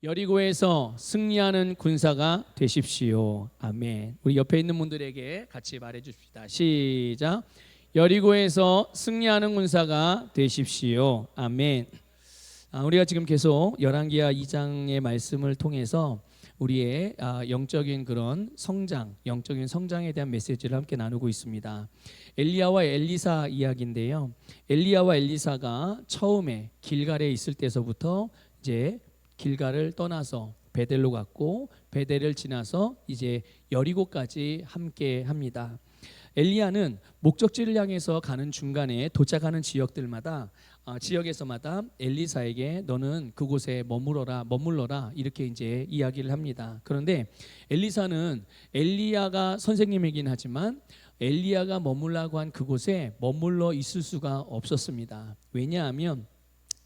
여리고에서 승리하는 군사가 되십시오. 아멘. 우리 옆에 있는 분들에게 같이 말해 주십시다. 시작. 여리고에서 승리하는 군사가 되십시오. 아멘. 우리가 지금 계속 열왕기하 2장의 말씀을 통해서 우리의 영적인 그런 성장, 영적인 성장에 대한 메시지를 함께 나누고 있습니다. 엘리야와 엘리사 이야기인데요. 엘리야와 엘리사가 처음에 길갈에 있을 때서부터 이제 길갈을 떠나서 베델로 갔고 베델을 지나서 이제 여리고까지 함께 합니다. 엘리야는 목적지를 향해서 가는 중간에 도착하는 지역에서마다 엘리사에게 너는 그곳에 머물러라 이렇게 이제 이야기를 합니다. 그런데 엘리사는 엘리야가 선생님이긴 하지만 엘리야가 머물라고 한 그곳에 머물러 있을 수가 없었습니다. 왜냐하면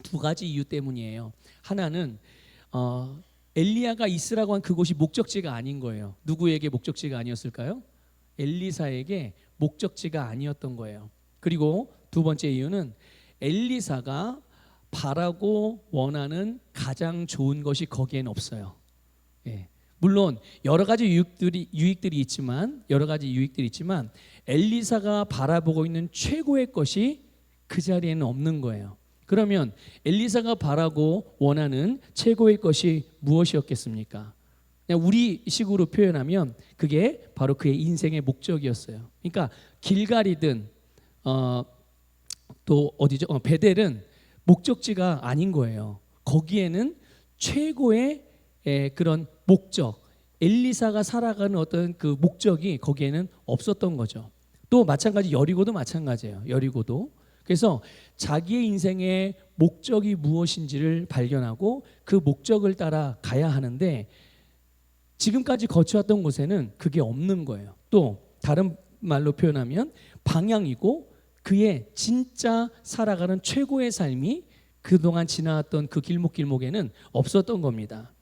두 가지 이유 때문이에요. 하나는 엘리야가 있으라고 한 그곳이 목적지가 아닌 거예요. 누구에게 목적지가 아니었을까요? 엘리사에게 목적지가 아니었던 거예요. 그리고 두 번째 이유는 엘리사가 바라고 원하는 가장 좋은 것이 거기엔 없어요. 예. 물론 여러 가지 유익들이 있지만 엘리사가 바라보고 있는 최고의 것이 그 자리에는 없는 거예요. 그러면 엘리사가 바라고 원하는 최고의 것이 무엇이었겠습니까? 그냥 우리 식으로 표현하면 그게 바로 그의 인생의 목적이었어요. 그러니까 길갈이든 또 어디죠? 베델은 목적지가 아닌 거예요. 거기에는 최고의 그런 목적, 엘리사가 살아가는 어떤 그 목적이 거기에는 없었던 거죠. 또 마찬가지 여리고도 마찬가지예요. 여리고도. 그래서 자기의 인생의 목적이 무엇인지를 발견하고 그 목적을 따라 가야 하는데 지금까지 거쳐왔던 곳에는 그게 없는 거예요. 또 다른 말로 표현하면 방향이고 그의 진짜 살아가는 최고의 삶이 그동안 지나왔던 그 길목에는 없었던 겁니다.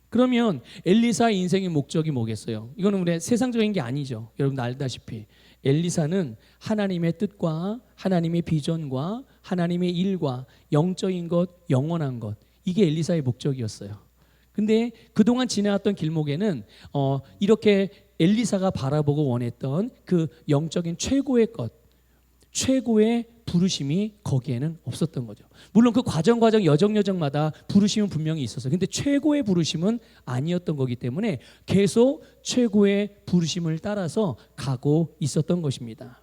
그러면 엘리사의 인생의 목적이 뭐겠어요? 이거는 우리 세상적인 게 아니죠. 여러분 알다시피 엘리사는 하나님의 뜻과 하나님의 비전과 하나님의 일과 영적인 것, 영원한 것, 이게 엘리사의 목적이었어요. 근데 그동안 지나왔던 길목에는 이렇게 엘리사가 바라보고 원했던 그 영적인 최고의 것, 최고의 부르심이 거기에는 없었던 거죠. 물론 그 과정 여정마다 부르심은 분명히 있었어요. 근데 최고의 부르심은 아니었던 거기 때문에 계속 최고의 부르심을 따라서 가고 있었던 것입니다.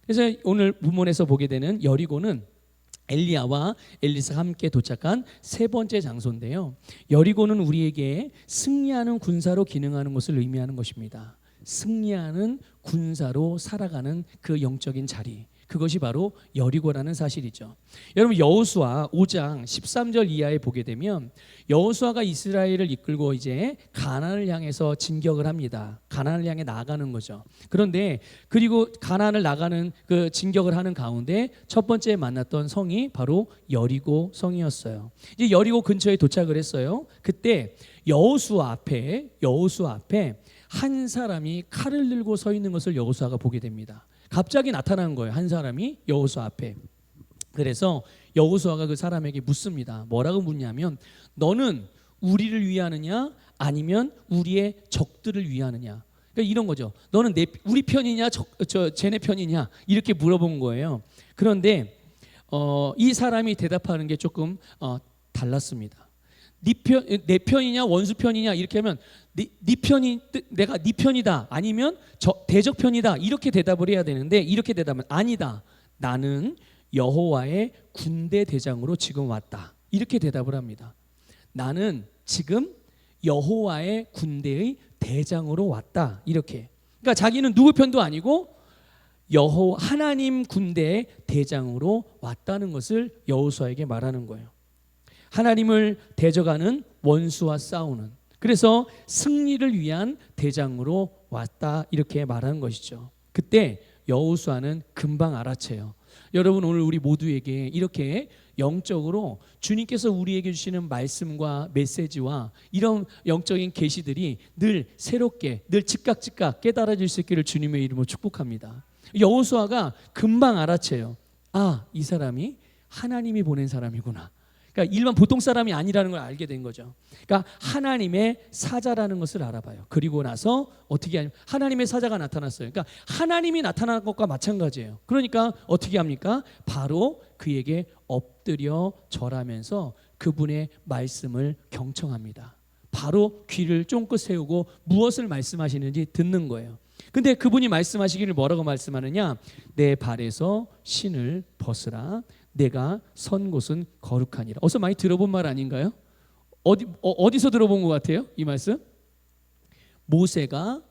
그래서 오늘 본문에서 보게 되는 여리고는 엘리야와 엘리사가 함께 도착한 세 번째 장소인데요. 여리고는 우리에게 승리하는 군사로 기능하는 것을 의미하는 것입니다. 승리하는 군사로 살아가는 그 영적인 자리, 그것이 바로 여리고라는 사실이죠. 여러분 여호수아 5장 13절 이하에 보게 되면 여호수아가 이스라엘을 이끌고 이제 가나안을 향해서 진격을 합니다. 가나안을 향해 나가는 거죠. 그런데 그리고 가나안을 나가는 그 진격을 하는 가운데 첫 번째 만났던 성이 바로 여리고 성이었어요. 이제 여리고 근처에 도착을 했어요. 그때 여호수아 앞에 한 사람이 칼을 들고 서 있는 것을 여호수아가 보게 됩니다. 갑자기 나타난 거예요. 한 사람이 여호수아 앞에. 그래서 여호수아가 그 사람에게 묻습니다. 뭐라고 묻냐면 너는 우리를 위하느냐 아니면 우리의 적들을 위하느냐. 그러니까 이런 거죠. 너는 우리 편이냐 쟤네 편이냐 이렇게 물어본 거예요. 그런데 이 사람이 대답하는 게 조금 달랐습니다. 내 편이냐 원수 편이냐 이렇게 하면 내가 네 편이다 아니면 대적 편이다 이렇게 대답을 해야 되는데 이렇게 대답하면 아니다, 나는 여호와의 군대 대장으로 지금 왔다 이렇게 대답을 합니다. 나는 지금 여호와의 군대의 대장으로 왔다 이렇게. 그러니까 자기는 누구 편도 아니고 하나님 군대의 대장으로 왔다는 것을 여호수아에게 말하는 거예요. 하나님을 대적하는 원수와 싸우는, 그래서 승리를 위한 대장으로 왔다 이렇게 말하는 것이죠. 그때 여호수아는 금방 알아채요. 여러분 오늘 우리 모두에게 이렇게 영적으로 주님께서 우리에게 주시는 말씀과 메시지와 이런 영적인 계시들이 늘 새롭게 늘 즉각 깨달아질 수 있기를 주님의 이름으로 축복합니다. 여호수아가 금방 알아채요. 이 사람이 하나님이 보낸 사람이구나. 그러니까 일반 보통 사람이 아니라는 걸 알게 된 거죠. 그러니까 하나님의 사자라는 것을 알아봐요. 그리고 나서 어떻게 하냐면 하나님의 사자가 나타났어요. 그러니까 하나님이 나타난 것과 마찬가지예요. 그러니까 어떻게 합니까? 바로 그에게 엎드려 절하면서 그분의 말씀을 경청합니다. 바로 귀를 쫑긋 세우고 무엇을 말씀하시는지 듣는 거예요. 근데 그분이 말씀하시기를 뭐라고 말씀하느냐? 내 발에서 신을 벗으라. 내가 선 곳은 거룩하니라. 어서 많이 들어본 말 아닌가요? 어디서 들어본 것 같아요? 이 말씀? 모세가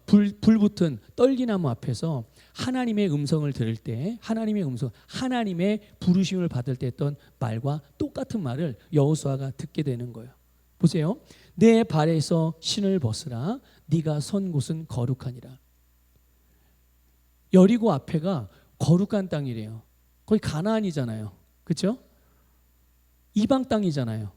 불 붙은 떨기나무 앞에서 하나님의 음성을 들을 때, 하나님의 부르심을 받을 때 했던 말과 똑같은 말을 여호수아가 듣게 되는 거예요. 보세요. 내 발에서 신을 벗으라. 네가 선 곳은 거룩하니라. 여리고 앞에가 거룩한 땅이래요. 거기 가나안이잖아요. 그렇죠? 이방 땅이잖아요.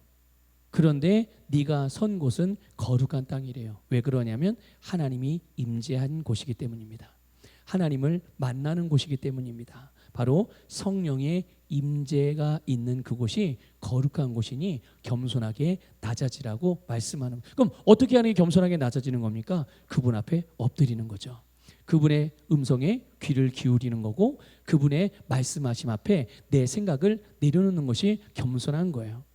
그런데 네가 선 곳은 거룩한 땅이래요. 왜 그러냐면 하나님이 임재한 곳이기 때문입니다. 하나님을 만나는 곳이기 때문입니다. 바로 성령의 임재가 있는 그곳이 거룩한 곳이니 겸손하게 낮아지라고 말씀하는. 그럼 어떻게 하는 게 겸손하게 낮아지는 겁니까? 그분 앞에 엎드리는 거죠. 그분의 음성에 귀를 기울이는 거고 그분의 말씀하심 앞에 내 생각을 내려놓는 것이 겸손한 거예요.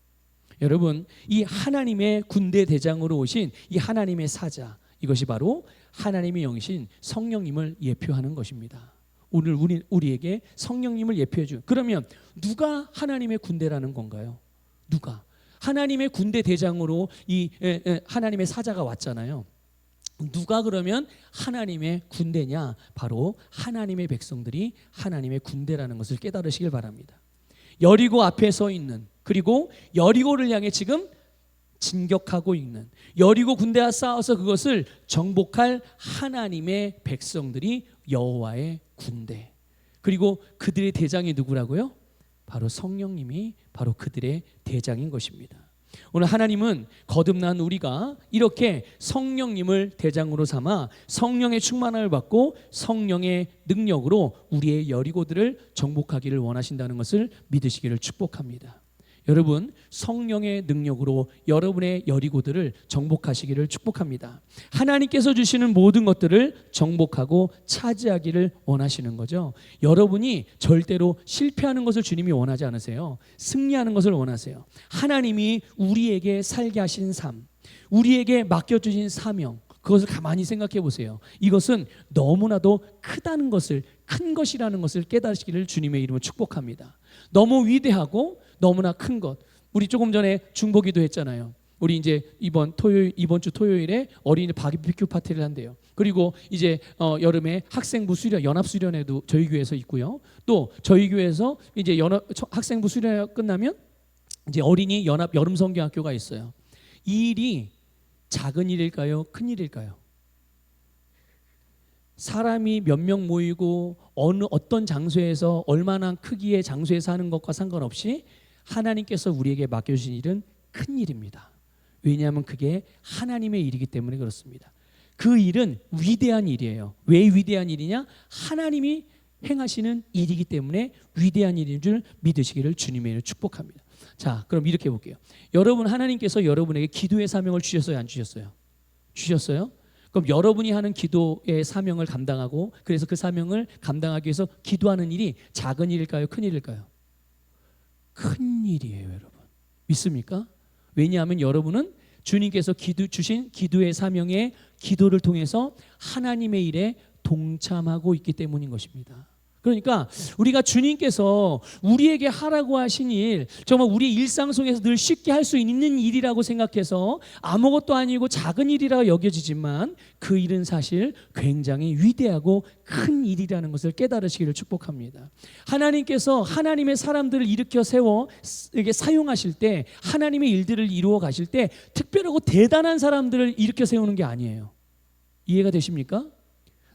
여러분, 이 하나님의 군대 대장으로 오신 이 하나님의 사자, 이것이 바로 하나님의 영이신 성령님을 예표하는 것입니다. 오늘 우리에게 성령님을 예표해 준. 그러면 누가 하나님의 군대라는 건가요? 누가? 하나님의 군대 대장으로 이 하나님의 사자가 왔잖아요. 누가 그러면 하나님의 군대냐? 바로 하나님의 백성들이 하나님의 군대라는 것을 깨달으시길 바랍니다. 여리고 앞에 서 있는, 그리고 여리고를 향해 지금 진격하고 있는, 여리고 군대와 싸워서 그것을 정복할 하나님의 백성들이 여호와의 군대. 그리고 그들의 대장이 누구라고요? 바로 성령님이 바로 그들의 대장인 것입니다. 오늘 하나님은 거듭난 우리가 이렇게 성령님을 대장으로 삼아 성령의 충만함을 받고 성령의 능력으로 우리의 여리고들을 정복하기를 원하신다는 것을 믿으시기를 축복합니다. 여러분, 성령의 능력으로 여러분의 여리고들을 정복하시기를 축복합니다. 하나님께서 주시는 모든 것들을 정복하고 차지하기를 원하시는 거죠. 여러분이 절대로 실패하는 것을 주님이 원하지 않으세요. 승리하는 것을 원하세요. 하나님이 우리에게 살게 하신 삶, 우리에게 맡겨주신 사명, 그것을 가만히 생각해 보세요. 이것은 너무나도 크다는 것을, 큰 것이라는 것을 깨달으시기를 주님의 이름으로 축복합니다. 너무 위대하고 너무나 큰 것. 우리 조금 전에 중보기도 했잖아요. 우리 이제 이번 주 토요일에 어린이 바비큐 파티를 한대요. 그리고 이제 여름에 학생부 수련, 연합 수련회도 저희 교회에서 있고요. 또 저희 교회에서 이제 학생부 수련회 끝나면 이제 어린이 연합 여름 성경학교가 있어요. 이 일이 작은 일일까요? 큰 일일까요? 사람이 몇 명 모이고 어떤 장소에서 얼마나 크기의 장소에서 하는 것과 상관없이 하나님께서 우리에게 맡겨주신 일은 큰 일입니다. 왜냐하면 그게 하나님의 일이기 때문에 그렇습니다. 그 일은 위대한 일이에요. 왜 위대한 일이냐? 하나님이 행하시는 일이기 때문에 위대한 일인 줄 믿으시기를 주님의 이름으로 축복합니다. 자, 그럼 이렇게 볼게요. 여러분, 하나님께서 여러분에게 기도의 사명을 주셨어요? 안 주셨어요? 주셨어요? 그럼 여러분이 하는 기도의 사명을 감당하고, 그래서 그 사명을 감당하기 위해서 기도하는 일이 작은 일일까요? 큰 일일까요? 큰 일이에요, 여러분. 믿습니까? 왜냐하면 여러분은 주님께서 주신 기도의 사명의 기도를 통해서 하나님의 일에 동참하고 있기 때문인 것입니다. 그러니까 우리가 주님께서 우리에게 하라고 하신 일, 정말 우리의 일상 속에서 늘 쉽게 할 수 있는 일이라고 생각해서 아무것도 아니고 작은 일이라고 여겨지지만 그 일은 사실 굉장히 위대하고 큰 일이라는 것을 깨달으시기를 축복합니다. 하나님께서 하나님의 사람들을 일으켜 세워 이렇게 사용하실 때, 하나님의 일들을 이루어 가실 때 특별하고 대단한 사람들을 일으켜 세우는 게 아니에요. 이해가 되십니까?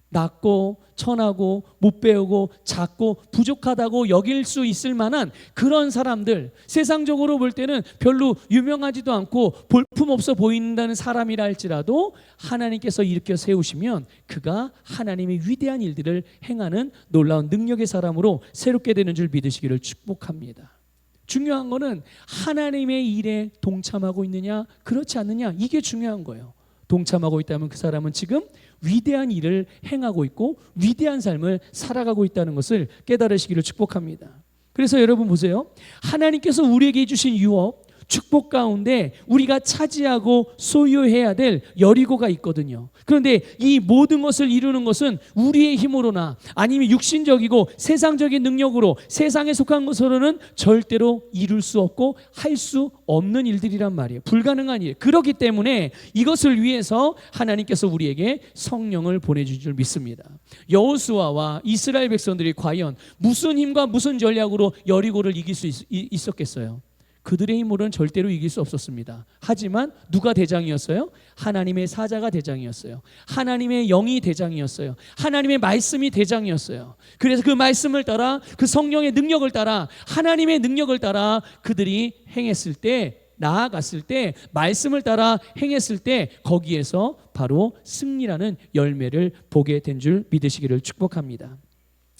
낮고 천하고 못 배우고 작고 부족하다고 여길 수 있을 만한 그런 사람들, 세상적으로 볼 때는 별로 유명하지도 않고 볼품없어 보인다는 사람이라 할지라도 하나님께서 일으켜 세우시면 그가 하나님의 위대한 일들을 행하는 놀라운 능력의 사람으로 새롭게 되는 줄 믿으시기를 축복합니다. 중요한 거는 하나님의 일에 동참하고 있느냐 그렇지 않느냐, 이게 중요한 거예요. 동참하고 있다면 그 사람은 지금 위대한 일을 행하고 있고 위대한 삶을 살아가고 있다는 것을 깨달으시기를 축복합니다. 그래서 여러분 보세요. 하나님께서 우리에게 주신 유업, 축복 가운데 우리가 차지하고 소유해야 될 여리고가 있거든요. 그런데 이 모든 것을 이루는 것은 우리의 힘으로나 아니면 육신적이고 세상적인 능력으로, 세상에 속한 것으로는 절대로 이룰 수 없고 할 수 없는 일들이란 말이에요. 불가능한 일. 그렇기 때문에 이것을 위해서 하나님께서 우리에게 성령을 보내주신 줄 믿습니다. 여호수아와 이스라엘 백성들이 과연 무슨 힘과 무슨 전략으로 여리고를 이길 수 있었겠어요? 그들의 힘으로는 절대로 이길 수 없었습니다. 하지만 누가 대장이었어요? 하나님의 사자가 대장이었어요. 하나님의 영이 대장이었어요. 하나님의 말씀이 대장이었어요. 그래서 그 말씀을 따라, 그 성령의 능력을 따라, 하나님의 능력을 따라 그들이 행했을 때, 나아갔을 때, 말씀을 따라 행했을 때 거기에서 바로 승리라는 열매를 보게 된 줄 믿으시기를 축복합니다.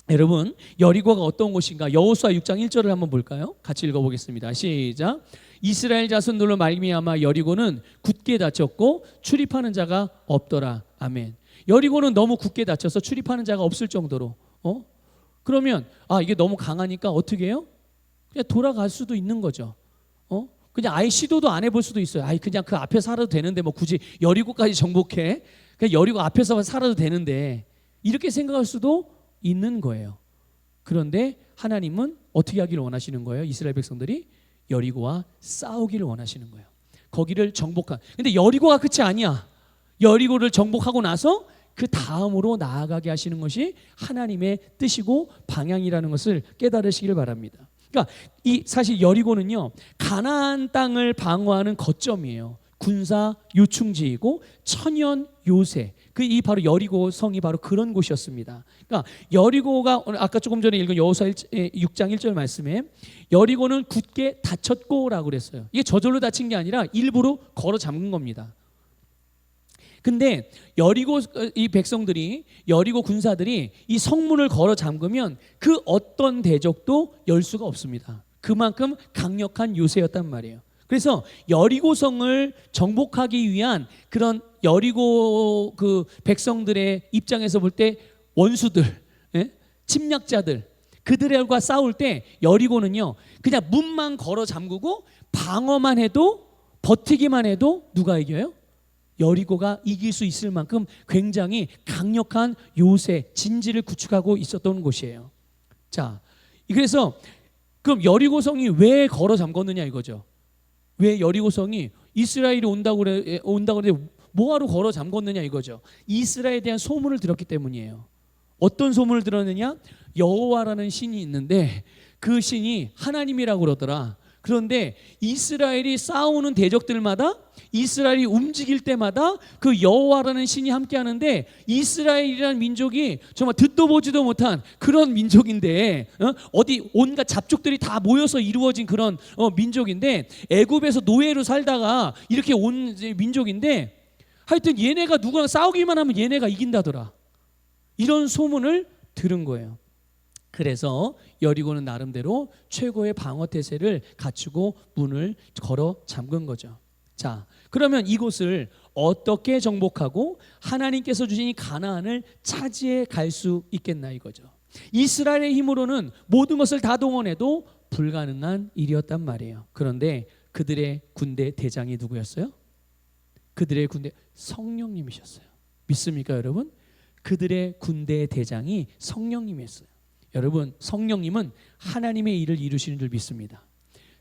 여러분, 여리고가 어떤 곳인가? 여호수아 6장 1절을 한번 볼까요? 같이 읽어보겠습니다. 시작. 이스라엘 자손들로 말미암아 여리고는 굳게 닫혔고 출입하는 자가 없더라. 아멘. 여리고는 너무 굳게 닫혀서 출입하는 자가 없을 정도로, 그러면 이게 너무 강하니까 어떻게 해요? 그냥 돌아갈 수도 있는 거죠. 그냥 아예 시도도 안 해볼 수도 있어요. 그냥 그 앞에 살아도 되는데 뭐 굳이 여리고까지 정복해? 그냥 여리고 앞에서 살아도 되는데, 이렇게 생각할 수도 있는 거예요. 그런데 하나님은 어떻게 하기를 원하시는 거예요? 이스라엘 백성들이 여리고와 싸우기를 원하시는 거예요. 거기를 정복한. 근데 여리고가 끝이 아니야. 여리고를 정복하고 나서 그 다음으로 나아가게 하시는 것이 하나님의 뜻이고 방향이라는 것을 깨달으시기를 바랍니다. 그러니까 사실 여리고는요, 가나안 땅을 방어하는 거점이에요. 군사 요충지이고 천연 요새. 이 바로 여리고 성이 바로 그런 곳이었습니다. 그러니까 여리고가 아까 조금 전에 읽은 여호수아 6장 1절 말씀에 여리고는 굳게 닫혔고라고 그랬어요. 이게 저절로 닫힌 게 아니라 일부러 걸어 잠근 겁니다. 근데 여리고 이 백성들이, 여리고 군사들이 이 성문을 걸어 잠그면 그 어떤 대적도 열 수가 없습니다. 그만큼 강력한 요새였단 말이에요. 그래서 여리고성을 정복하기 위한 그런 여리고 그 백성들의 입장에서 볼 때 원수들, 침략자들, 그들과 싸울 때 여리고는요, 그냥 문만 걸어 잠그고 방어만 해도, 버티기만 해도 누가 이겨요? 여리고가 이길 수 있을 만큼 굉장히 강력한 요새, 진지를 구축하고 있었던 곳이에요. 자, 그래서 그럼 여리고성이 왜 걸어 잠궜느냐 이거죠. 왜 여리고성이 이스라엘이 온다고 그래 뭐하러 걸어 잠궜느냐 이거죠. 이스라엘에 대한 소문을 들었기 때문이에요. 어떤 소문을 들었느냐? 여호와라는 신이 있는데 그 신이 하나님이라고 그러더라. 그런데 이스라엘이 싸우는 대적들마다, 이스라엘이 움직일 때마다 그 여호와라는 신이 함께 하는데, 이스라엘이라는 민족이 정말 듣도 보지도 못한 그런 민족인데, 어디 온갖 잡족들이 다 모여서 이루어진 그런 민족인데, 애굽에서 노예로 살다가 이렇게 온 민족인데, 하여튼 얘네가 누구랑 싸우기만 하면 얘네가 이긴다더라. 이런 소문을 들은 거예요. 그래서 여리고는 나름대로 최고의 방어 태세를 갖추고 문을 걸어 잠근 거죠. 자, 그러면 이곳을 어떻게 정복하고 하나님께서 주신 이 가나안을 차지해 갈 수 있겠나 이거죠. 이스라엘의 힘으로는 모든 것을 다 동원해도 불가능한 일이었단 말이에요. 그런데 그들의 군대 대장이 누구였어요? 그들의 군대 성령님이셨어요. 믿습니까 여러분? 그들의 군대 대장이 성령님이었어요. 여러분, 성령님은 하나님의 일을 이루시는 줄 믿습니다.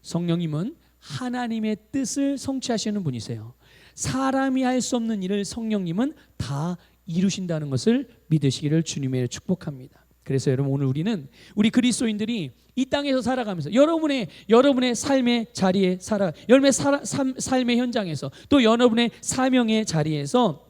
성령님은 하나님의 뜻을 성취하시는 분이세요. 사람이 할 수 없는 일을 성령님은 다 이루신다는 것을 믿으시기를 주님의 축복합니다. 그래서 여러분, 오늘 우리 그리스도인들이 이 땅에서 살아가면서 여러분의 삶의 자리에 삶의 현장에서 또 여러분의 사명의 자리에서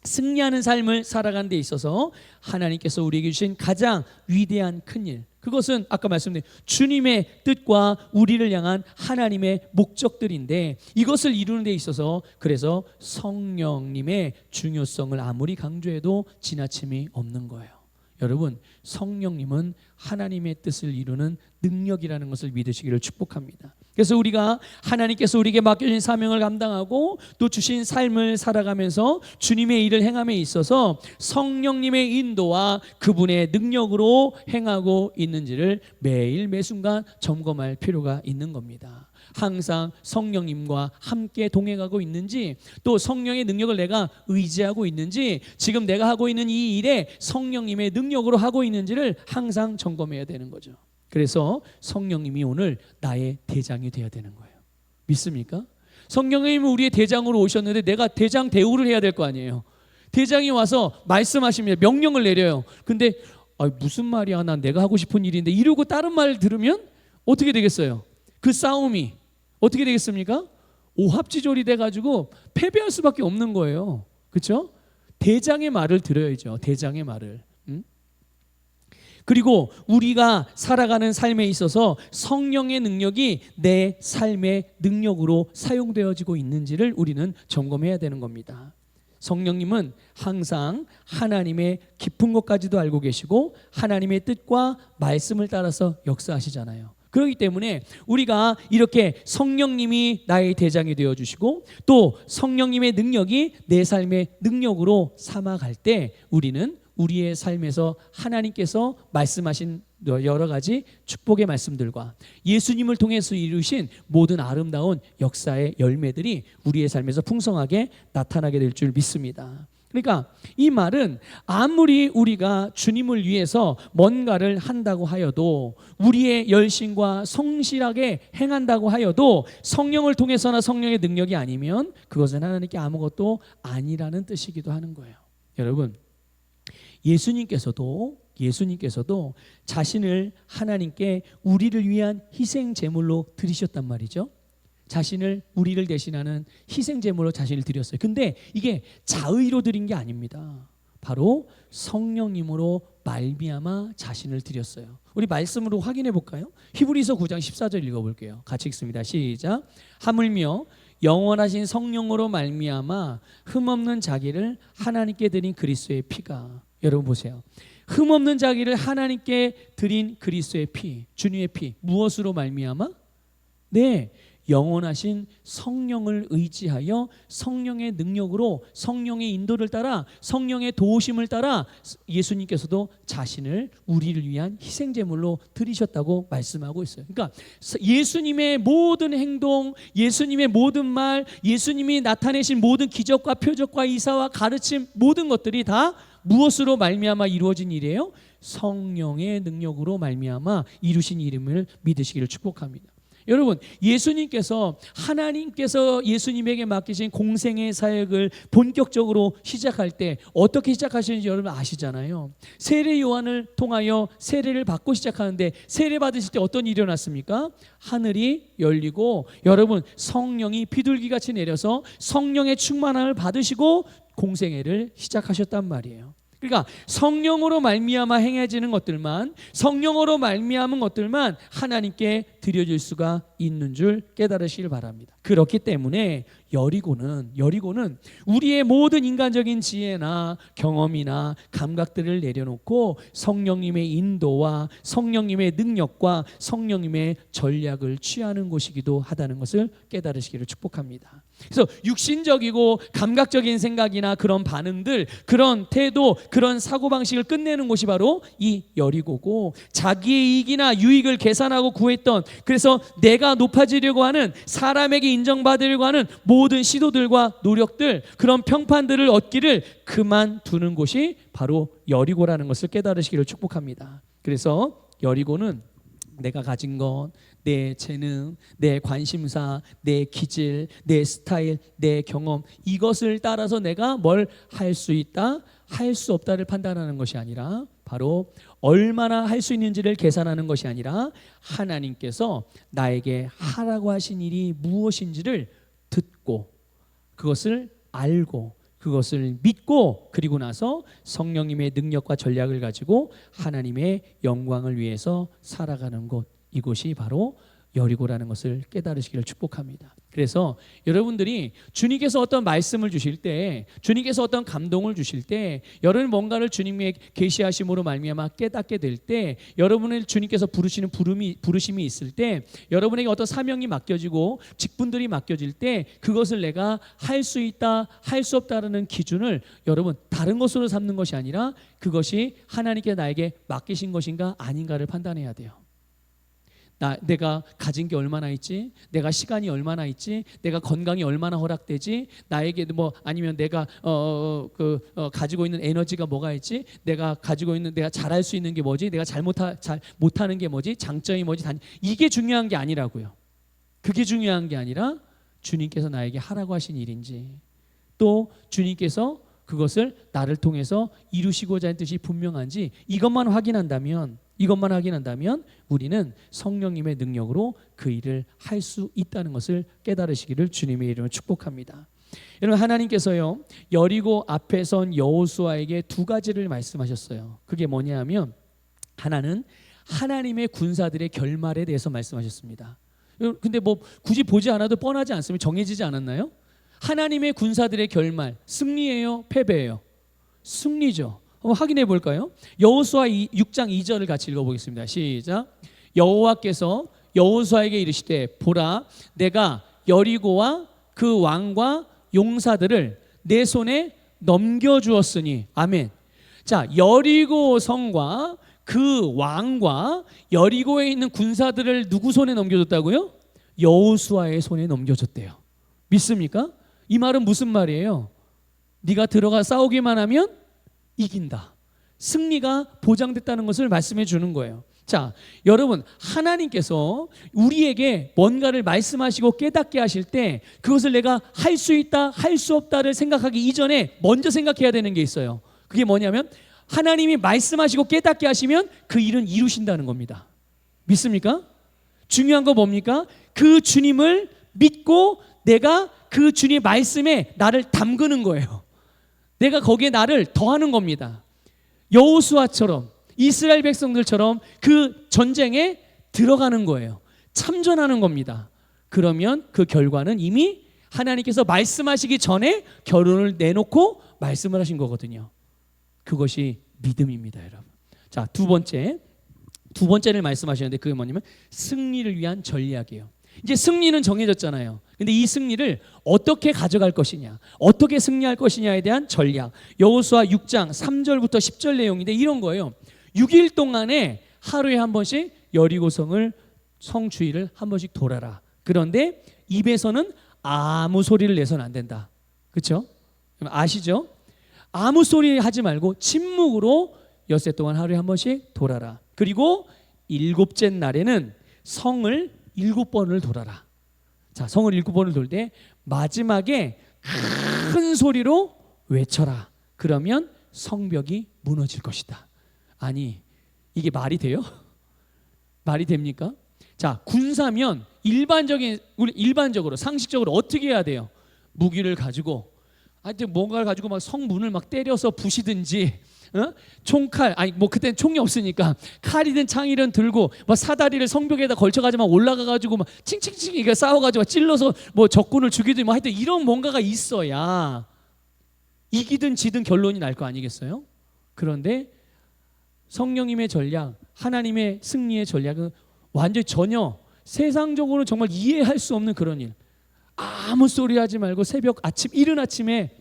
승리하는 삶을 살아가는 데 있어서 하나님께서 우리에게 주신 가장 위대한 큰일, 그것은 아까 말씀드린 주님의 뜻과 우리를 향한 하나님의 목적들인데, 이것을 이루는 데 있어서 그래서 성령님의 중요성을 아무리 강조해도 지나침이 없는 거예요. 여러분, 성령님은 하나님의 뜻을 이루는 능력이라는 것을 믿으시기를 축복합니다. 그래서 우리가 하나님께서 우리에게 맡겨진 사명을 감당하고 또 주신 삶을 살아가면서 주님의 일을 행함에 있어서 성령님의 인도와 그분의 능력으로 행하고 있는지를 매일 매순간 점검할 필요가 있는 겁니다. 항상 성령님과 함께 동행하고 있는지, 또 성령의 능력을 내가 의지하고 있는지, 지금 내가 하고 있는 이 일에 성령님의 능력으로 하고 있는지를 항상 점검해야 되는 거죠. 그래서 성령님이 오늘 나의 대장이 되어야 되는 거예요. 믿습니까? 성령님은 우리의 대장으로 오셨는데 내가 대장 대우를 해야 될 거 아니에요. 대장이 와서 말씀하십니다. 명령을 내려요. 근데 무슨 말이야, 난 내가 하고 싶은 일인데 이러고 다른 말 들으면 어떻게 되겠어요? 그 싸움이 어떻게 되겠습니까? 오합지졸이 돼가지고 패배할 수밖에 없는 거예요. 그렇죠? 대장의 말을 들어야죠. 대장의 말을. 그리고 우리가 살아가는 삶에 있어서 성령의 능력이 내 삶의 능력으로 사용되어지고 있는지를 우리는 점검해야 되는 겁니다. 성령님은 항상 하나님의 깊은 것까지도 알고 계시고 하나님의 뜻과 말씀을 따라서 역사하시잖아요. 그렇기 때문에 우리가 이렇게 성령님이 나의 대장이 되어주시고 또 성령님의 능력이 내 삶의 능력으로 삼아갈 때 우리는 우리의 삶에서 하나님께서 말씀하신 여러 가지 축복의 말씀들과 예수님을 통해서 이루신 모든 아름다운 역사의 열매들이 우리의 삶에서 풍성하게 나타나게 될 줄 믿습니다. 그러니까 이 말은 아무리 우리가 주님을 위해서 뭔가를 한다고 하여도, 우리의 열심과 성실하게 행한다고 하여도 성령을 통해서나 성령의 능력이 아니면 그것은 하나님께 아무것도 아니라는 뜻이기도 하는 거예요. 여러분, 예수님께서도 자신을 하나님께 우리를 위한 희생 제물로 드리셨단 말이죠. 자신을 우리를 대신하는 희생 제물로 자신을 드렸어요. 근데 이게 자의로 드린 게 아닙니다. 바로 성령님으로 말미암아 자신을 드렸어요. 우리 말씀으로 확인해 볼까요? 히브리서 9장 14절 읽어볼게요. 같이 읽습니다. 시작. 하물며 영원하신 성령으로 말미암아 흠없는 자기를 하나님께 드린 그리스도의 피가, 여러분 보세요. 흠없는 자기를 하나님께 드린 그리스도의 피, 주님의 피, 무엇으로 말미암아? 네, 영원하신 성령을 의지하여 성령의 능력으로, 성령의 인도를 따라, 성령의 도우심을 따라 예수님께서도 자신을 우리를 위한 희생제물로 드리셨다고 말씀하고 있어요. 그러니까 예수님의 모든 행동, 예수님의 모든 말, 예수님이 나타내신 모든 기적과 표적과 이사와 가르침, 모든 것들이 다 무엇으로 말미암아 이루어진 일이에요? 성령의 능력으로 말미암아 이루신 이름을 믿으시기를 축복합니다. 여러분, 하나님께서 예수님에게 맡기신 공생의 사역을 본격적으로 시작할 때 어떻게 시작하시는지 여러분 아시잖아요. 세례 요한을 통하여 세례를 받고 시작하는데, 세례 받으실 때 어떤 일이 일어났습니까? 하늘이 열리고 여러분, 성령이 비둘기같이 내려서 성령의 충만함을 받으시고 공생애를 시작하셨단 말이에요. 그러니까 성령으로 말미암아 행해지는 것들만, 성령으로 말미암은 것들만 하나님께 드려질 수가 있는 줄 깨달으시길 바랍니다. 그렇기 때문에 여리고는 우리의 모든 인간적인 지혜나 경험이나 감각들을 내려놓고 성령님의 인도와 성령님의 능력과 성령님의 전략을 취하는 곳이기도 하다는 것을 깨달으시기를 축복합니다. 그래서 육신적이고 감각적인 생각이나 그런 반응들, 그런 태도, 그런 사고방식을 끝내는 곳이 바로 이 여리고고, 자기의 이익이나 유익을 계산하고 구했던, 그래서 내가 높아지려고 하는, 사람에게 인정받으려고 하는 모든 시도들과 노력들, 그런 평판들을 얻기를 그만두는 곳이 바로 여리고라는 것을 깨달으시기를 축복합니다. 그래서 여리고는 내가 가진 것, 내 재능, 내 관심사, 내 기질, 내 스타일, 내 경험, 이것을 따라서 내가 뭘 할 수 있다, 할 수 없다를 판단하는 것이 아니라, 바로 얼마나 할 수 있는지를 계산하는 것이 아니라 하나님께서 나에게 하라고 하신 일이 무엇인지를 듣고 그것을 알고 그것을 믿고, 그리고 나서 성령님의 능력과 전략을 가지고 하나님의 영광을 위해서 살아가는 곳, 이곳이 바로 여리고라는 것을 깨달으시기를 축복합니다. 그래서 여러분들이 주님께서 어떤 말씀을 주실 때, 주님께서 어떤 감동을 주실 때, 여러분 뭔가를 주님의 계시하심으로 말미암아 깨닫게 될 때, 여러분을 주님께서 부르시는 부르심이 있을 때, 여러분에게 어떤 사명이 맡겨지고 직분들이 맡겨질 때, 그것을 내가 할 수 있다, 할 수 없다라는 기준을 여러분 다른 것으로 삼는 것이 아니라 그것이 하나님께 나에게 맡기신 것인가 아닌가를 판단해야 돼요. 내가 가진 게 얼마나 있지? 내가 시간이 얼마나 있지? 내가 건강이 얼마나 허락되지? 나에게 뭐 아니면 내가 가지고 있는 에너지가 뭐가 있지? 내가 가지고 있는 내가 잘할 수 있는 게 뭐지? 내가 잘 못하는 게 뭐지? 장점이 뭐지? 이게 중요한 게 아니라고요. 그게 중요한 게 아니라 주님께서 나에게 하라고 하신 일인지, 또 주님께서 그것을 나를 통해서 이루시고자 하는 뜻이 분명한지 이것만 확인한다면 우리는 성령님의 능력으로 그 일을 할 수 있다는 것을 깨달으시기를 주님의 이름으로 축복합니다. 여러분, 하나님께서요 여리고 앞에 선 여호수아에게 두 가지를 말씀하셨어요. 그게 뭐냐면 하나는 하나님의 군사들의 결말에 대해서 말씀하셨습니다. 근데 뭐 굳이 보지 않아도 뻔하지 않습니까? 정해지지 않았나요? 하나님의 군사들의 결말, 승리예요, 패배예요? 승리죠. 한번 확인해 볼까요? 여호수아 6장 2절을 같이 읽어보겠습니다. 시작. 여호와께서 여호수아에게 이르시되 보라, 내가 여리고와 그 왕과 용사들을 내 손에 넘겨주었으니. 아멘. 자, 여리고 성과 그 왕과 여리고에 있는 군사들을 누구 손에 넘겨줬다고요? 여호수아의 손에 넘겨줬대요. 믿습니까? 이 말은 무슨 말이에요? 네가 들어가 싸우기만 하면 이긴다. 승리가 보장됐다는 것을 말씀해 주는 거예요. 자, 여러분, 하나님께서 우리에게 뭔가를 말씀하시고 깨닫게 하실 때 그것을 내가 할 수 있다, 할 수 없다를 생각하기 이전에 먼저 생각해야 되는 게 있어요. 그게 뭐냐면 하나님이 말씀하시고 깨닫게 하시면 그 일은 이루신다는 겁니다. 믿습니까? 중요한 거 뭡니까? 그 주님을 믿고 내가 그 주님의 말씀에 나를 담그는 거예요. 내가 거기에 나를 더하는 겁니다. 여호수아처럼 이스라엘 백성들처럼 그 전쟁에 들어가는 거예요. 참전하는 겁니다. 그러면 그 결과는 이미 하나님께서 말씀하시기 전에 결론을 내놓고 말씀을 하신 거거든요. 그것이 믿음입니다, 여러분. 자, 두 번째를 말씀하시는데 그게 뭐냐면 승리를 위한 전략이에요. 이제 승리는 정해졌잖아요. 근데 이 승리를 어떻게 가져갈 것이냐, 어떻게 승리할 것이냐에 대한 전략. 여호수아 6장 3절부터 10절 내용인데 이런 거예요. 6일 동안에 하루에 한 번씩 여리고성을 성 주위를 한 번씩 돌아라. 그런데 입에서는 아무 소리를 내서는 안 된다. 그렇죠? 아시죠? 아무 소리 하지 말고 침묵으로 엿새 동안 하루에 한 번씩 돌아라. 그리고 7째 날에는 성을 7번을 돌아라. 자, 성을 7번을 돌 때 마지막에 큰 소리로 외쳐라. 그러면 성벽이 무너질 것이다. 아니, 이게 말이 돼요? 말이 됩니까? 자, 군사면 일반적으로 상식적으로 어떻게 해야 돼요? 무기를 가지고 하여튼 뭔가를 가지고 막 성문을 막 때려서 부시든지, 총칼, 아니 뭐 그때는 총이 없으니까 칼이든 창이든 들고 막 사다리를 성벽에다 걸쳐가지고 막 올라가가지고 막 칭칭칭 이게 싸워가지고 막 찔러서 뭐 적군을 죽이든 뭐 하여튼 이런 뭔가가 있어야 이기든 지든 결론이 날 거 아니겠어요? 그런데 성령님의 전략, 하나님의 승리의 전략은 완전히 전혀 세상적으로 정말 이해할 수 없는 그런 일. 아무 소리 하지 말고 이른 아침에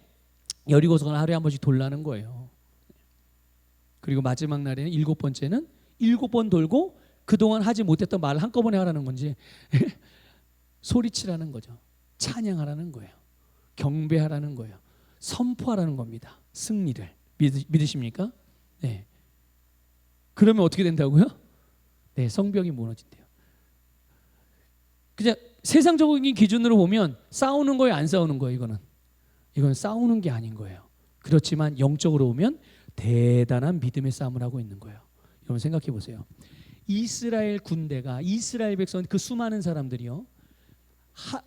여리고성을 하루에 한 번씩 돌라는 거예요. 그리고 마지막 날에는 7번째는 7번 돌고 그동안 하지 못했던 말을 한꺼번에 하라는 건지 소리치라는 거죠. 찬양하라는 거예요. 경배하라는 거예요. 선포하라는 겁니다. 승리를. 믿으십니까? 네. 그러면 어떻게 된다고요? 네, 성벽이 무너진대요. 그냥 세상적인 기준으로 보면 싸우는 거예요, 안 싸우는 거예요? 이건 싸우는 게 아닌 거예요. 그렇지만 영적으로 보면 대단한 믿음의 싸움을 하고 있는 거예요. 여러분 생각해 보세요. 이스라엘 군대가, 이스라엘 백성, 그 수많은 사람들이요,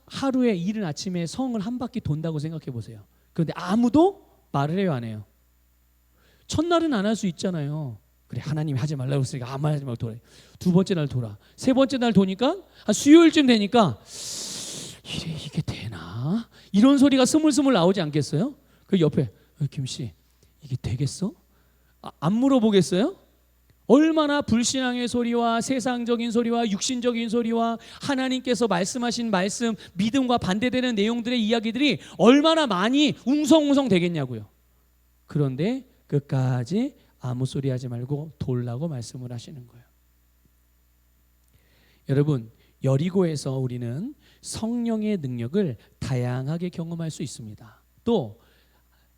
하루에 이른 아침에 성을 한 바퀴 돈다고 생각해 보세요. 그런데 아무도 말을 해요, 안 해요? 첫날은 안 할 수 있잖아요. 그래, 하나님이 하지 말라고 했으니까 아무 말 하지 말고 돌아. 두 번째 날 돌아. 세 번째 날 도니까 한 수요일쯤 되니까 이게 되나? 이런 소리가 스물스물 나오지 않겠어요? 그 옆에 김씨 이게 되겠어? 안 물어보겠어요? 얼마나 불신앙의 소리와 세상적인 소리와 육신적인 소리와 하나님께서 말씀하신 말씀, 믿음과 반대되는 내용들의 이야기들이 얼마나 많이 웅성웅성 되겠냐고요. 그런데 끝까지 아무 소리 하지 말고 돌라고 말씀을 하시는 거예요. 여러분, 여리고에서 우리는 성령의 능력을 다양하게 경험할 수 있습니다. 또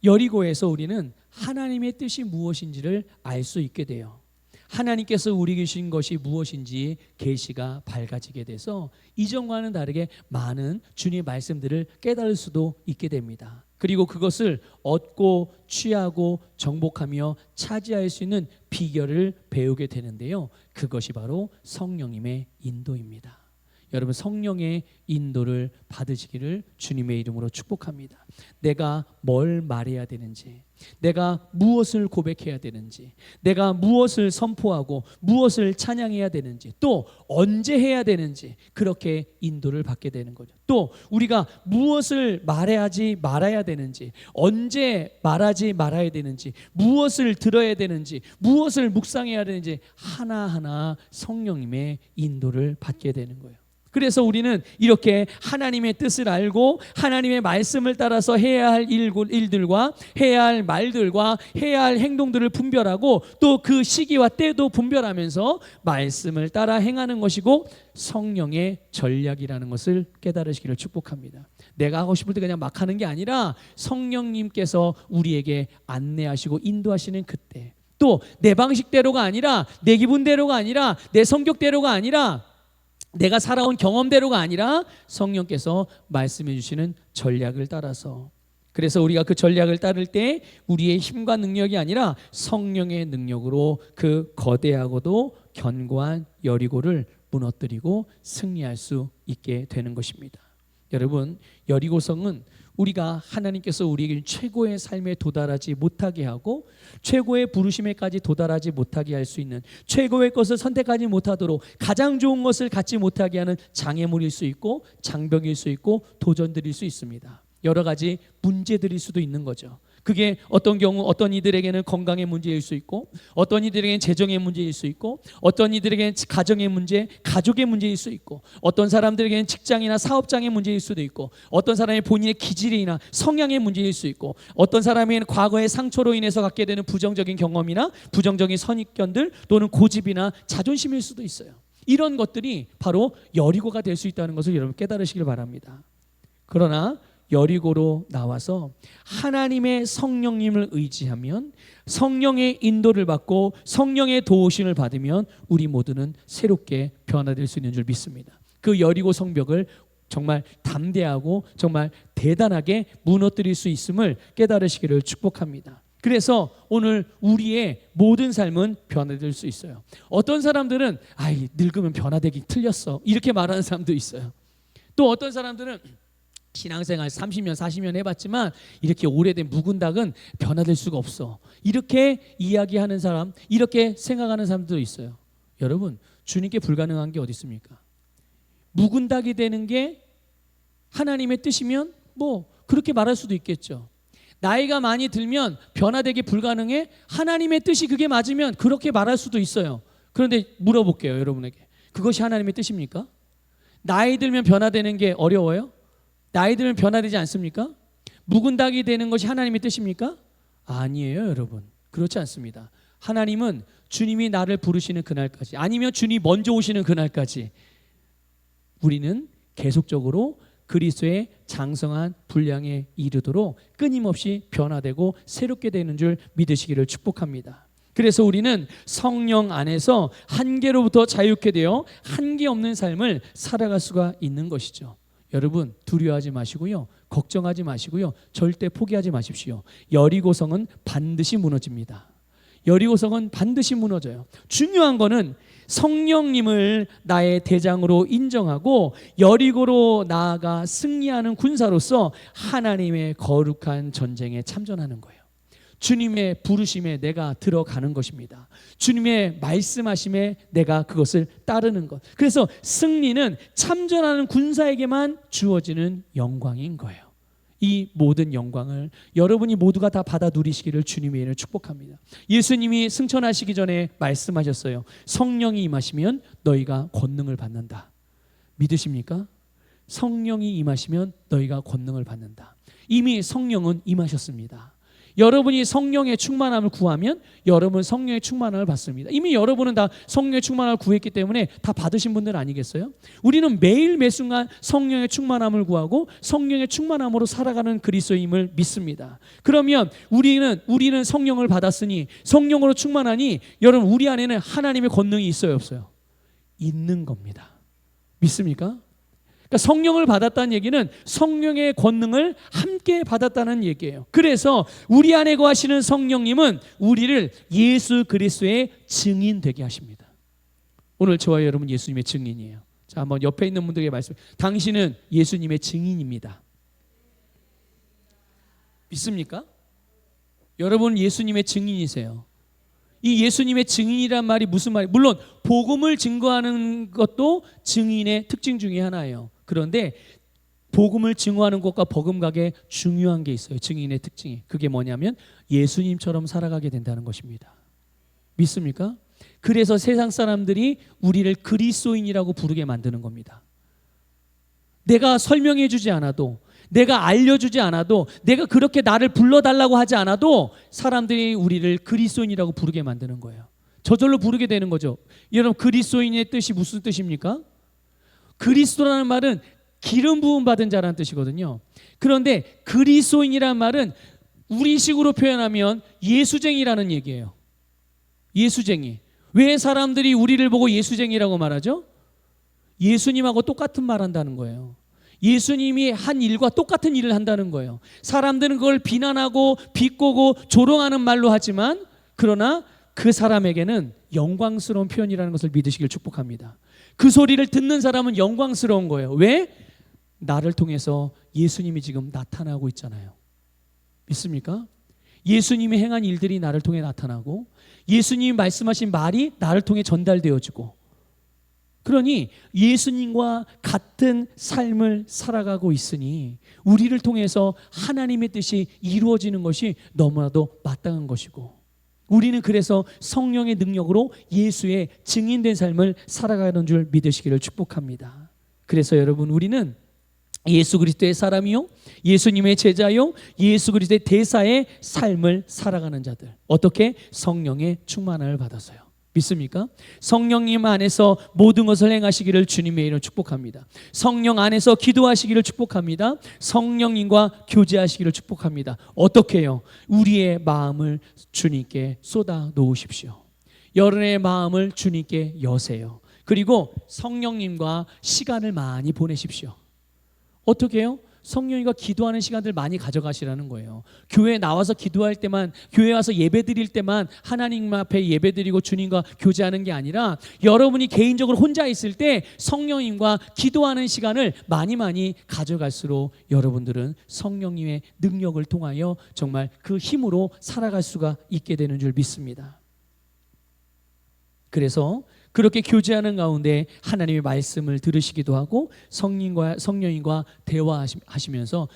여리고에서 우리는 하나님의 뜻이 무엇인지를 알 수 있게 돼요. 하나님께서 우리에게 주신 것이 무엇인지 계시가 밝아지게 돼서 이전과는 다르게 많은 주님의 말씀들을 깨달을 수도 있게 됩니다. 그리고 그것을 얻고 취하고 정복하며 차지할 수 있는 비결을 배우게 되는데요. 그것이 바로 성령님의 인도입니다. 여러분, 성령의 인도를 받으시기를 주님의 이름으로 축복합니다. 내가 뭘 말해야 되는지, 내가 무엇을 고백해야 되는지, 내가 무엇을 선포하고 무엇을 찬양해야 되는지, 또 언제 해야 되는지 그렇게 인도를 받게 되는 거죠. 또 우리가 무엇을 말해야지 말아야 되는지, 언제 말하지 말아야 되는지, 무엇을 들어야 되는지, 무엇을 묵상해야 되는지 하나하나 성령님의 인도를 받게 되는 거예요. 그래서 우리는 이렇게 하나님의 뜻을 알고 하나님의 말씀을 따라서 해야 할 일들과 해야 할 말들과 해야 할 행동들을 분별하고 또 그 시기와 때도 분별하면서 말씀을 따라 행하는 것이고 성령의 전략이라는 것을 깨달으시기를 축복합니다. 내가 하고 싶을 때 그냥 막 하는 게 아니라 성령님께서 우리에게 안내하시고 인도하시는 그때, 또 내 방식대로가 아니라 내 기분대로가 아니라 내 성격대로가 아니라 내가 살아온 경험대로가 아니라 성령께서 말씀해 주시는 전략을 따라서, 그래서 우리가 그 전략을 따를 때 우리의 힘과 능력이 아니라 성령의 능력으로 그 거대하고도 견고한 여리고를 무너뜨리고 승리할 수 있게 되는 것입니다. 여러분, 여리고성은 우리가 하나님께서 우리에게 최고의 삶에 도달하지 못하게 하고 최고의 부르심에까지 도달하지 못하게 할 수 있는, 최고의 것을 선택하지 못하도록 가장 좋은 것을 갖지 못하게 하는 장애물일 수 있고 장벽일 수 있고 도전들일 수 있습니다. 여러 가지 문제들일 수도 있는 거죠. 그게 어떤 경우 어떤 이들에게는 건강의 문제일 수 있고, 어떤 이들에게는 재정의 문제일 수 있고, 어떤 이들에게는 가정의 문제, 가족의 문제일 수 있고, 어떤 사람들에게는 직장이나 사업장의 문제일 수도 있고, 어떤 사람의 본인의 기질이나 성향의 문제일 수 있고, 어떤 사람에게는 과거의 상처로 인해서 갖게 되는 부정적인 경험이나 부정적인 선입견들 또는 고집이나 자존심일 수도 있어요. 이런 것들이 바로 여리고가 될 수 있다는 것을 여러분 깨달으시길 바랍니다. 그러나 여리고로 나와서 하나님의 성령님을 의지하면, 성령의 인도를 받고 성령의 도우심을 받으면 우리 모두는 새롭게 변화될 수 있는 줄 믿습니다. 그 여리고 성벽을 정말 담대하고 정말 대단하게 무너뜨릴 수 있음을 깨달으시기를 축복합니다. 그래서 오늘 우리의 모든 삶은 변화될 수 있어요. 어떤 사람들은 늙으면 변화되기 틀렸어 이렇게 말하는 사람도 있어요. 또 어떤 사람들은 신앙생활 30년 40년 해봤지만 이렇게 오래된 묵은 닭은 변화될 수가 없어 이렇게 이야기하는 사람, 이렇게 생각하는 사람도 있어요. 여러분, 주님께 불가능한 게 어디 있습니까? 묵은 닭이 되는 게 하나님의 뜻이면 뭐 그렇게 말할 수도 있겠죠. 나이가 많이 들면 변화되기 불가능해? 하나님의 뜻이 그게 맞으면 그렇게 말할 수도 있어요. 그런데 물어볼게요, 여러분에게. 그것이 하나님의 뜻입니까? 나이 들면 변화되는 게 어려워요? 나이 들면 변화되지 않습니까? 묵은 닭이 되는 것이 하나님의 뜻입니까? 아니에요, 여러분. 그렇지 않습니다. 하나님은 주님이 나를 부르시는 그날까지, 아니면 주님이 먼저 오시는 그날까지 우리는 계속적으로 그리스도의 장성한 분량에 이르도록 끊임없이 변화되고 새롭게 되는 줄 믿으시기를 축복합니다. 그래서 우리는 성령 안에서 한계로부터 자유케 되어 한계 없는 삶을 살아갈 수가 있는 것이죠. 여러분, 두려워하지 마시고요, 걱정하지 마시고요, 절대 포기하지 마십시오. 여리고성은 반드시 무너집니다. 여리고성은 반드시 무너져요. 중요한 거는 성령님을 나의 대장으로 인정하고 여리고로 나아가 승리하는 군사로서 하나님의 거룩한 전쟁에 참전하는 거예요. 주님의 부르심에 내가 들어가는 것입니다. 주님의 말씀하심에 내가 그것을 따르는 것. 그래서 승리는 참전하는 군사에게만 주어지는 영광인 거예요. 이 모든 영광을 여러분이 모두가 다 받아 누리시기를 주님의 이름으로 축복합니다. 예수님이 승천하시기 전에 말씀하셨어요. 성령이 임하시면 너희가 권능을 받는다. 믿으십니까? 성령이 임하시면 너희가 권능을 받는다. 이미 성령은 임하셨습니다. 여러분이 성령의 충만함을 구하면 여러분 성령의 충만함을 받습니다. 이미 여러분은 다 성령의 충만함을 구했기 때문에 다 받으신 분들 아니겠어요? 우리는 매일 매순간 성령의 충만함을 구하고 성령의 충만함으로 살아가는 그리스도임을 믿습니다. 그러면 우리는 성령을 받았으니 성령으로 충만하니 여러분 우리 안에는 하나님의 권능이 있어요, 없어요? 있는 겁니다. 믿습니까? 그러니까 성령을 받았다는 얘기는 성령의 권능을 함께 받았다는 얘기예요. 그래서 우리 안에 거하시는 성령님은 우리를 예수 그리스도의 증인 되게 하십니다. 오늘 저와 여러분 예수님의 증인이에요. 자, 한번 옆에 있는 분들에게 말씀해. 당신은 예수님의 증인입니다. 믿습니까? 여러분 예수님의 증인이세요. 이 예수님의 증인이란 말이 무슨 말이에요? 물론 복음을 증거하는 것도 증인의 특징 중에 하나예요. 그런데 복음을 증거하는 것과 버금가게 중요한 게 있어요. 증인의 특징이. 그게 뭐냐면 예수님처럼 살아가게 된다는 것입니다. 믿습니까? 그래서 세상 사람들이 우리를 그리스도인이라고 부르게 만드는 겁니다. 내가 설명해 주지 않아도, 내가 알려주지 않아도, 내가 그렇게 나를 불러달라고 하지 않아도 사람들이 우리를 그리스도인이라고 부르게 만드는 거예요. 저절로 부르게 되는 거죠. 여러분 그리스도인의 뜻이 무슨 뜻입니까? 그리스도라는 말은 기름 부음 받은 자라는 뜻이거든요. 그런데 그리스도인이라는 말은 우리식으로 표현하면 예수쟁이라는 얘기예요. 예수쟁이. 왜 사람들이 우리를 보고 예수쟁이라고 말하죠? 예수님하고 똑같은 말 한다는 거예요. 예수님이 한 일과 똑같은 일을 한다는 거예요. 사람들은 그걸 비난하고 비꼬고 조롱하는 말로 하지만 그러나 그 사람에게는 영광스러운 표현이라는 것을 믿으시길 축복합니다. 그 소리를 듣는 사람은 영광스러운 거예요. 왜? 나를 통해서 예수님이 지금 나타나고 있잖아요. 믿습니까? 예수님이 행한 일들이 나를 통해 나타나고 예수님이 말씀하신 말이 나를 통해 전달되어지고, 그러니 예수님과 같은 삶을 살아가고 있으니 우리를 통해서 하나님의 뜻이 이루어지는 것이 너무나도 마땅한 것이고, 우리는 그래서 성령의 능력으로 예수의 증인된 삶을 살아가는 줄 믿으시기를 축복합니다. 그래서 여러분 우리는 예수 그리스도의 사람이요, 예수님의 제자요, 예수 그리스도의 대사의 삶을 살아가는 자들. 어떻게? 성령의 충만함을 받아서요. 믿습니까? 성령님 안에서 모든 것을 행하시기를 주님의 이름으로 축복합니다. 성령 안에서 기도하시기를 축복합니다. 성령님과 교제하시기를 축복합니다. 어떻게 해요? 우리의 마음을 주님께 쏟아 놓으십시오. 여러분의 마음을 주님께 여세요. 그리고 성령님과 시간을 많이 보내십시오. 어떻게 해요? 성령님과 기도하는 시간들 많이 가져가시라는 거예요. 교회에 나와서 기도할 때만, 교회 와서 예배 드릴 때만 하나님 앞에 예배 드리고 주님과 교제하는 게 아니라 여러분이 개인적으로 혼자 있을 때 성령님과 기도하는 시간을 많이 가져갈수록 여러분들은 성령님의 능력을 통하여 정말 그 힘으로 살아갈 수가 있게 되는 줄 믿습니다. 그래서 그렇게 교제하는 가운데 하나님의 말씀을 들으시기도 하고 성령님과 대화하시면서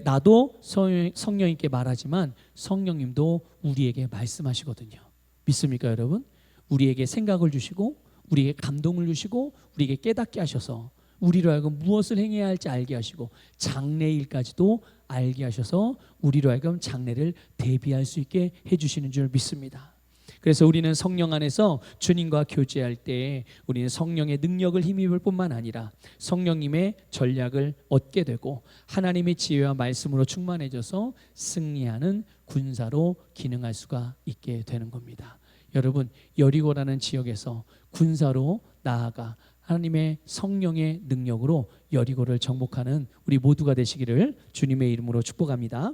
나도 성령님께 말하지만 성령님도 우리에게 말씀하시거든요. 믿습니까 여러분? 우리에게 생각을 주시고 우리에게 감동을 주시고 우리에게 깨닫게 하셔서 우리로 하여금 무엇을 행해야 할지 알게 하시고 장래일까지도 알게 하셔서 우리로 하여금 장래를 대비할 수 있게 해주시는 줄 믿습니다. 그래서 우리는 성령 안에서 주님과 교제할 때 우리는 성령의 능력을 힘입을 뿐만 아니라 성령님의 전략을 얻게 되고 하나님의 지혜와 말씀으로 충만해져서 승리하는 군사로 기능할 수가 있게 되는 겁니다. 여러분 여리고라는 지역에서 군사로 나아가 하나님의 성령의 능력으로 여리고를 정복하는 우리 모두가 되시기를 주님의 이름으로 축복합니다.